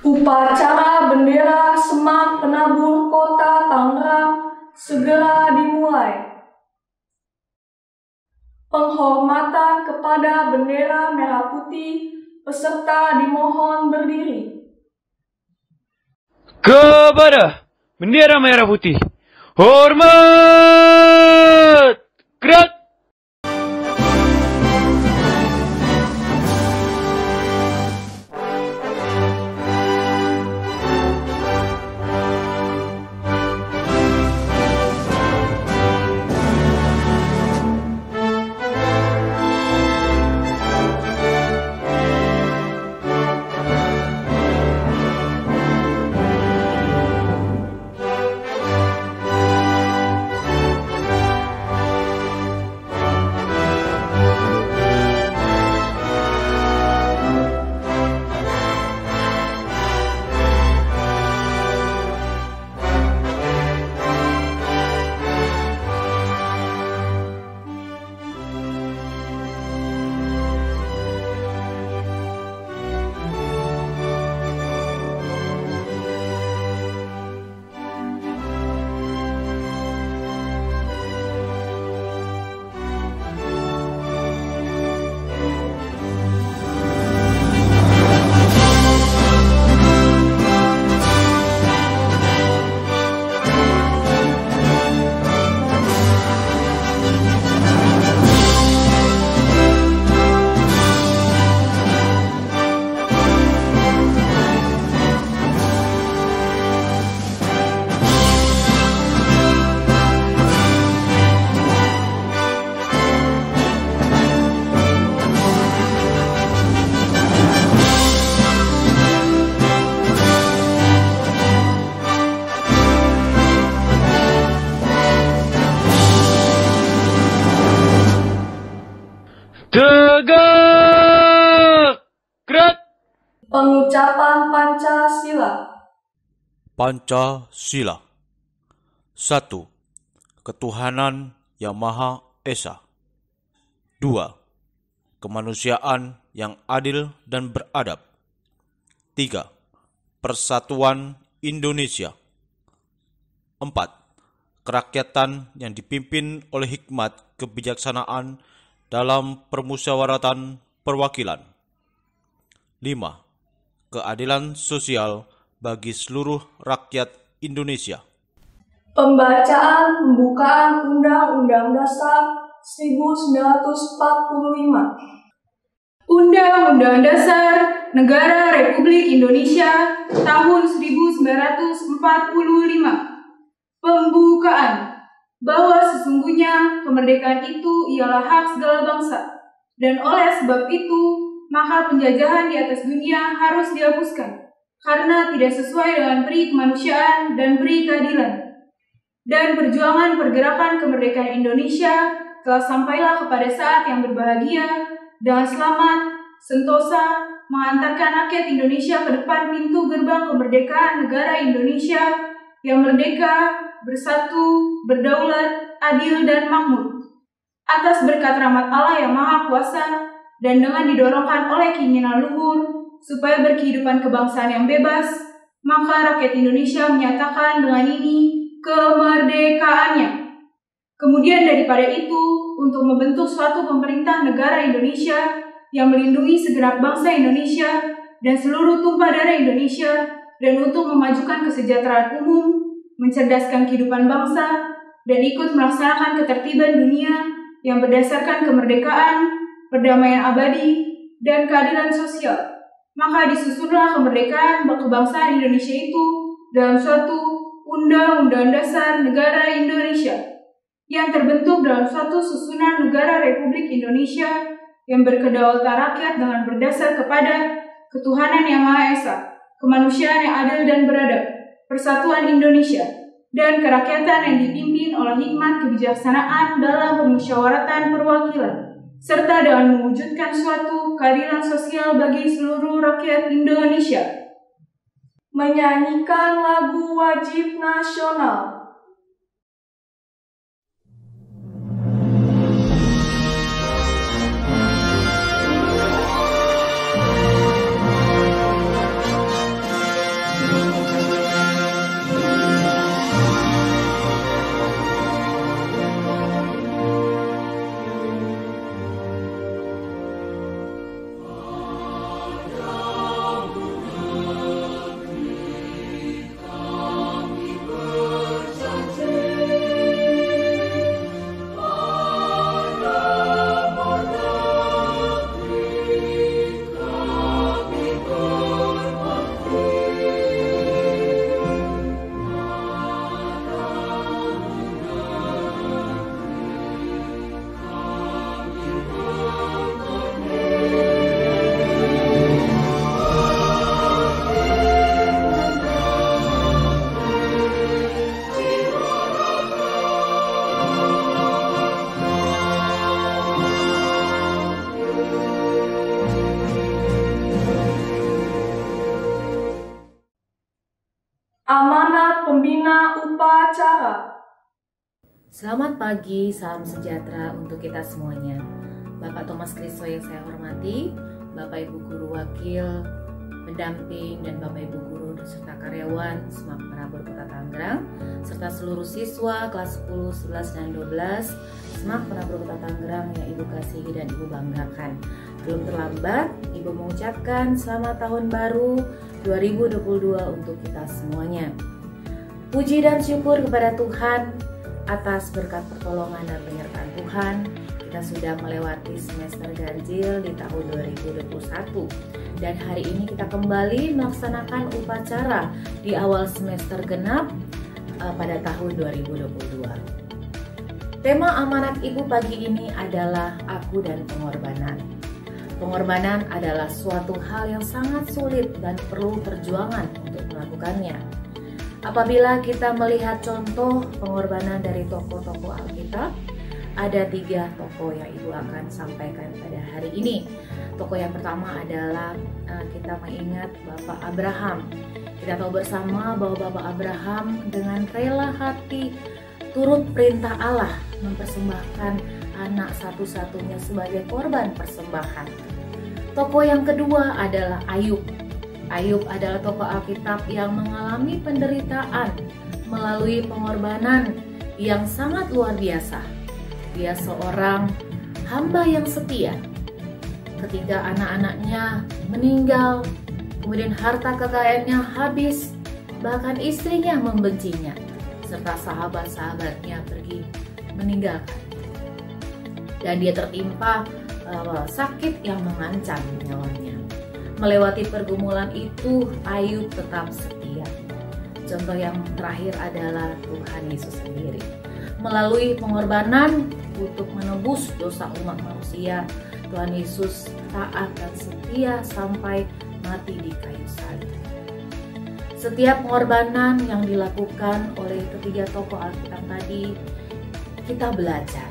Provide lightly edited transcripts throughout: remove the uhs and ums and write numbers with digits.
Upacara bendera Semak Penabur Kota Tangerang segera dimulai. Penghormatan kepada bendera merah putih, peserta dimohon berdiri. Kepada bendera merah putih, hormat! Gerak! Tegak! Gerak! Pengucapan Pancasila. Pancasila. 1. Ketuhanan Yang Maha Esa. 2. Kemanusiaan yang adil dan beradab. 3. Persatuan Indonesia. 4. Kerakyatan yang dipimpin oleh hikmat kebijaksanaan dalam permusyawaratan perwakilan. 5. Keadilan sosial bagi seluruh rakyat Indonesia. Pembacaan pembukaan Undang-Undang Dasar 1945. Undang-Undang Dasar Negara Republik Indonesia tahun 1945. Pembukaan. Bahwa sesungguhnya kemerdekaan itu ialah hak segala bangsa, dan oleh sebab itu, maka penjajahan di atas dunia harus dihapuskan, karena tidak sesuai dengan peri kemanusiaan dan peri keadilan. Dan perjuangan pergerakan kemerdekaan Indonesia telah sampailah kepada saat yang berbahagia, dengan selamat, sentosa, mengantarkan rakyat Indonesia ke depan pintu gerbang kemerdekaan negara Indonesia yang merdeka, bersatu, berdaulat, adil, dan makmur. Atas berkat rahmat Allah yang Maha Kuasa dan dengan didorongkan oleh keinginan luhur supaya berkehidupan kebangsaan yang bebas, maka rakyat Indonesia menyatakan dengan ini kemerdekaannya. Kemudian daripada itu, untuk membentuk suatu pemerintah negara Indonesia yang melindungi segenap bangsa Indonesia dan seluruh tumpah darah Indonesia, dan untuk memajukan kesejahteraan umum, mencerdaskan kehidupan bangsa, dan ikut melaksanakan ketertiban dunia yang berdasarkan kemerdekaan, perdamaian abadi, dan keadilan sosial. Maka disusunlah kemerdekaan kebangsaan Indonesia itu dalam suatu Undang-Undang Dasar Negara Indonesia yang terbentuk dalam suatu susunan negara Republik Indonesia yang berkedaulatan rakyat dengan berdasar kepada ketuhanan yang Maha Esa, kemanusiaan yang adil dan beradab, persatuan Indonesia, dan kerakyatan yang dipimpin oleh hikmat kebijaksanaan dalam permusyawaratan perwakilan, serta dengan mewujudkan suatu keadilan sosial bagi seluruh rakyat Indonesia. Menyanyikan lagu wajib nasional. Selamat pagi, salam sejahtera untuk kita semuanya. Bapak Thomas Kristo yang saya hormati, Bapak Ibu Guru Wakil, pendamping, dan Bapak Ibu Guru serta karyawan SMAK Penabur Kota Tangerang, serta seluruh siswa kelas 10, 11, dan 12 SMAK Penabur Kota Tangerang yang Ibu kasihi dan Ibu banggakan. Belum terlambat, Ibu mengucapkan selamat tahun baru 2022 untuk kita semuanya. Puji dan syukur kepada Tuhan atas berkat pertolongan dan penyertaan Tuhan. Kita sudah melewati semester ganjil di tahun 2021 dan hari ini kita kembali melaksanakan upacara di awal semester genap pada tahun 2022. Tema amanat Ibu pagi ini adalah Aku dan Pengorbanan. Pengorbanan adalah suatu hal yang sangat sulit dan perlu perjuangan untuk melakukannya. Apabila kita melihat contoh pengorbanan dari tokoh-tokoh Alkitab, ada 3 tokoh yang Ibu akan sampaikan pada hari ini. Tokoh yang pertama adalah kita mengingat Bapak Abraham. Kita tahu bersama bahwa Bapak Abraham dengan rela hati turut perintah Allah mempersembahkan anak satu-satunya sebagai korban persembahan. Tokoh yang kedua adalah Ayub. Ayub adalah tokoh Alkitab yang mengalami penderitaan melalui pengorbanan yang sangat luar biasa. Dia seorang hamba yang setia. Ketika anak-anaknya meninggal, kemudian harta kekayaannya habis, bahkan istrinya membencinya, serta sahabat-sahabatnya pergi meninggalkan. Dan dia tertimpa sakit yang mengancam nyawanya. Melewati pergumulan itu, Ayub tetap setia. Contoh yang terakhir adalah Tuhan Yesus sendiri. Melalui pengorbanan untuk menebus dosa umat manusia, Tuhan Yesus taat dan setia sampai mati di kayu salib. Setiap pengorbanan yang dilakukan oleh ketiga tokoh Alkitab tadi, kita belajar,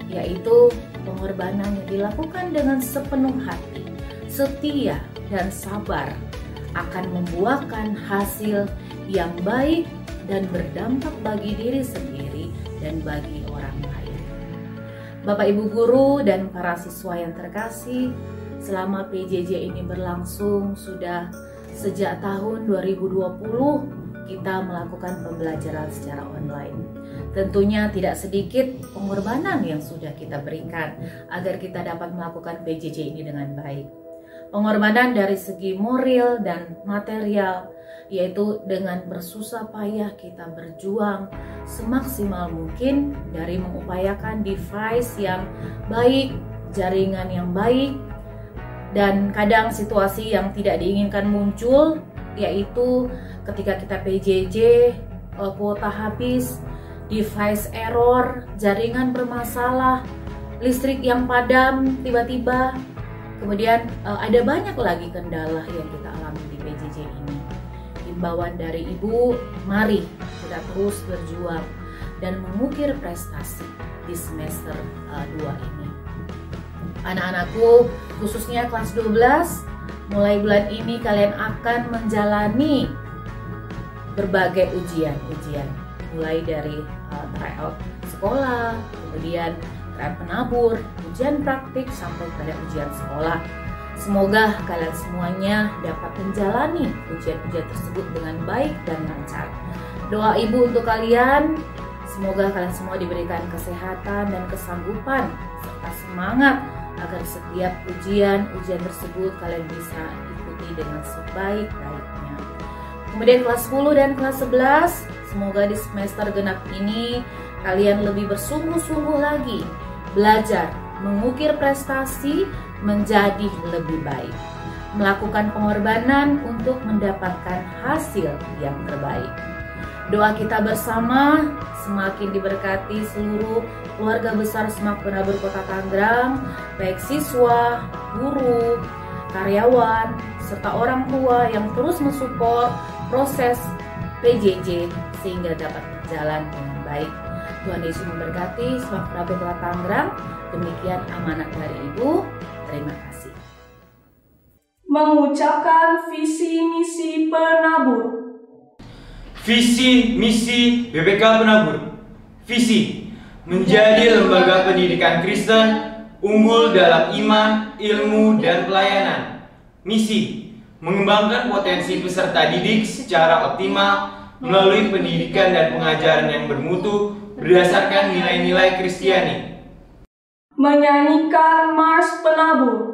yaitu pengorbanan yang dilakukan dengan sepenuh hati, setia dan sabar akan membuahkan hasil yang baik dan berdampak bagi diri sendiri dan bagi orang lain. Bapak Ibu Guru dan para siswa yang terkasih, selama PJJ ini berlangsung sudah sejak tahun 2020 kita melakukan pembelajaran secara online. Tentunya tidak sedikit pengorbanan yang sudah kita berikan agar kita dapat melakukan PJJ ini dengan baik. Pengorbanan dari segi moral dan material, yaitu dengan bersusah payah kita berjuang semaksimal mungkin dari mengupayakan device yang baik, jaringan yang baik, dan kadang situasi yang tidak diinginkan muncul, yaitu ketika kita PJJ, kuota habis, device error, jaringan bermasalah, listrik yang padam tiba-tiba. Kemudian ada banyak lagi kendala yang kita alami di PJJ ini. Himbauan dari Ibu, mari kita terus berjuang dan mengukir prestasi di semester 2 ini. Anak-anakku, khususnya kelas 12, mulai bulan ini kalian akan menjalani berbagai ujian. Mulai dari tryout sekolah, kemudian tryout penabur, ujian praktik, sampai pada ujian sekolah. Semoga kalian semuanya dapat menjalani ujian-ujian tersebut dengan baik dan lancar. Doa Ibu untuk kalian, semoga kalian semua diberikan kesehatan dan kesanggupan serta semangat agar setiap ujian tersebut kalian bisa ikuti dengan sebaik-baiknya. Kemudian kelas 10 dan kelas 11, semoga di semester genap ini kalian lebih bersungguh-sungguh lagi belajar mengukir prestasi menjadi lebih baik, melakukan pengorbanan untuk mendapatkan hasil yang terbaik. Doa kita bersama semakin diberkati seluruh keluarga besar SMAK Penabur Kota Tangerang, baik siswa, guru, karyawan, serta orang tua yang terus mensupport proses PJJ sehingga dapat berjalan dengan baik. Tuhan Yesus memberkati SMAK Penabur Kota Tangerang. Demikian amanat dari Ibu. Terima kasih. Mengucapkan visi misi penabur. Visi misi BPK Penabur. Visi: menjadi lembaga pendidikan Kristen, unggul dalam iman, ilmu, dan pelayanan. Misi: mengembangkan potensi peserta didik secara optimal melalui pendidikan dan pengajaran yang bermutu berdasarkan nilai-nilai Kristiani. Menyanyikan Mars Penabur.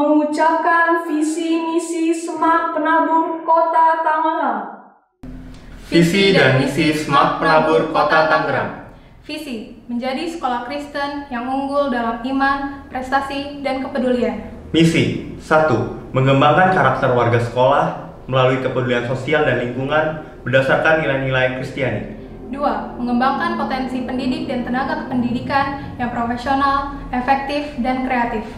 Mengucapkan visi misi Semak Penabur Kota Tangerang. Visi dan misi Semak Penabur Kota Tangerang. Visi: menjadi sekolah Kristen yang unggul dalam iman, prestasi, dan kepedulian. Misi 1. Mengembangkan karakter warga sekolah melalui kepedulian sosial dan lingkungan berdasarkan nilai-nilai Kristiani. 2. Mengembangkan potensi pendidik dan tenaga kependidikan yang profesional, efektif, dan kreatif.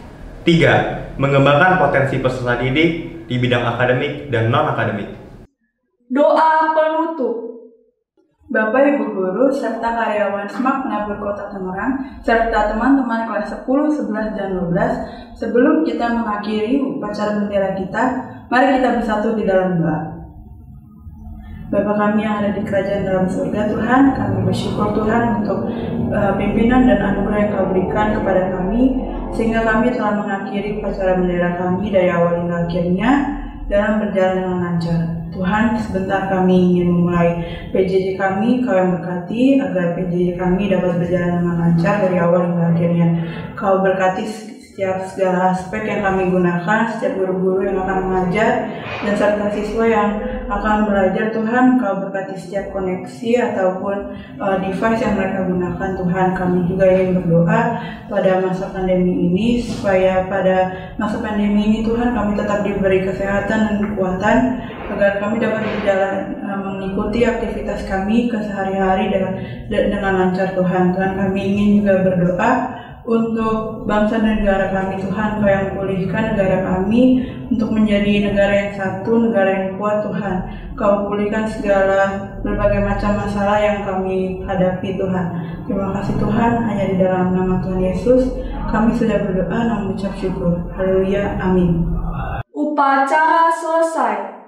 3. Mengembangkan potensi peserta didik di bidang akademik dan non-akademik. Doa penutup. Bapak Ibu Guru serta karyawan Semak Penabur Kota Tangerang serta teman-teman kelas 10, 11, dan 12, sebelum kita mengakhiri upacara bendera kita, mari kita bersatu di dalam doa. Bapa kami yang ada di kerajaan dalam surga, Tuhan, kami bersyukur Tuhan untuk pimpinan dan anugerah yang Kau berikan kepada kami, sehingga kami telah mengakhiri upacara bendera kami dari awal hingga akhirnya dalam berjalan dengan lancar. Tuhan, sebentar kami ingin memulai PJJ kami, Kau yang berkati agar PJJ kami dapat berjalan dengan lancar dari awal hingga akhirnya. Kau berkati setiap segala aspek yang kami gunakan, setiap guru-guru yang akan mengajar, dan serta siswa yang akan belajar Tuhan, Kau berkati setiap koneksi ataupun device yang mereka gunakan Tuhan. Kami juga ingin berdoa pada masa pandemi ini, supaya pada masa pandemi ini Tuhan kami tetap diberi kesehatan dan kekuatan, agar kami dapat berjalan mengikuti aktivitas kami kesehari-hari dengan lancar Tuhan. Tuhan, kami ingin juga berdoa untuk bangsa dan negara kami Tuhan, Kau yang pulihkan negara kami untuk menjadi negara yang satu, negara yang kuat Tuhan. Kau pulihkan segala berbagai macam masalah yang kami hadapi Tuhan. Terima kasih Tuhan, hanya di dalam nama Tuhan Yesus kami sudah berdoa dan mengucap syukur. Haleluya, amin. Upacara selesai.